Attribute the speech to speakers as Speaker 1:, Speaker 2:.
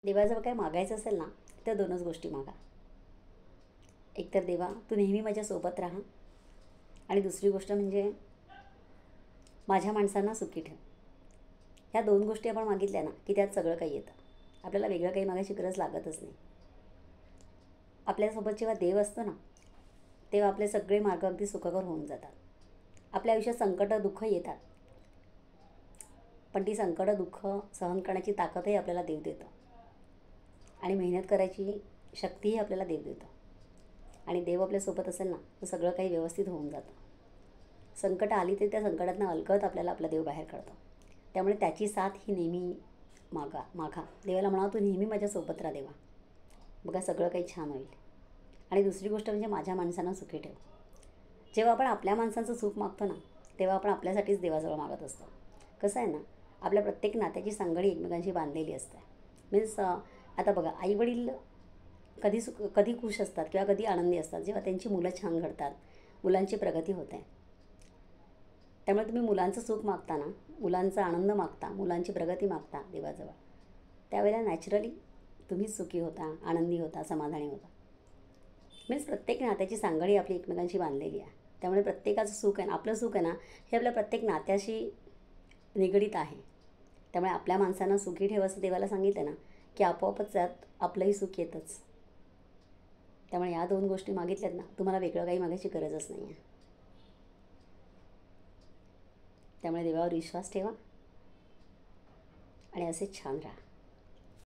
Speaker 1: देवाजवळ काय मागायचं असेल ना तर दोनच गोष्टी मागा. एक तर देवा तू नेहमी माझ्यासोबत राहा, आणि दुसरी गोष्ट म्हणजे माझ्या माणसांना सुखी ठेव. ह्या दोन गोष्टी आपण मागितल्या ना की त्यात सगळं काही येतं. आपल्याला वेगळं काही मागायची गरज लागतच नाही. आपल्यासोबत जेव्हा देव असतो ना तेव्हा आपले सगळे मार्ग अगदी सुखकर होऊन जातात. आपल्या आयुष्यात संकट दुःख येतात, पण ती संकट दुःख सहन करण्याची ताकदही आपल्याला देव देतो, आणि मेहनत करायची शक्तीही आपल्याला देव देतो. आणि देव आपल्यासोबत असेल ना तर सगळं काही व्यवस्थित होऊन जातं. संकट आली तर त्या संकटातनं अलगद आपल्याला आपला देव बाहेर काढतो. त्यामुळे त्याची साथ ही नेहमी मागा. देवाला म्हणा तू नेहमी माझ्यासोबत राहा देवा, बघा सगळं काही छान होईल. आणि दुसरी गोष्ट म्हणजे माझ्या माणसांना सुखी ठेव. जेव्हा आपण आपल्या माणसांचं सुख मागतो ना तेव्हा आपण आपल्यासाठीच देवाजवळ मागत असतो. कसं आहे ना, आपल्या प्रत्येक नात्याची सांगडी एकमेकांशी बांधलेली असते. मीन्स आता बघा, आईवडील कधी खुश असतात किंवा कधी आनंदी असतात जेव्हा त्यांची मुलं छान घडतात, मुलांची प्रगती होते. त्यामुळे तुम्ही मुलांचं सुख मागता ना, मुलांचा आनंद मागता, मुलांची प्रगती मागता देवाजवळ, त्यावेळेला नॅचरली तुम्हीच सुखी होता, आनंदी होता, समाधानी होता. मीन्स प्रत्येक नात्याची सांगडी आपली एकमेकांशी बांधलेली आहे. त्यामुळे प्रत्येकाचं सुख आहे ना, आपलं सुख आहे ना, हे आपल्या प्रत्येक नात्याशी निगडीत आहे. त्यामुळे आपल्या माणसांना सुखी ठेव असं देवाला सांगितलं ना की आपोआपच त्यात आपलंही सुख येतंच. त्यामुळे या दोन गोष्टी मागितल्यात ना तुम्हाला वेगळं काही मागायची गरजच नाही आहे. त्यामुळे देवावर विश्वास ठेवा आणि असेच छान राहा.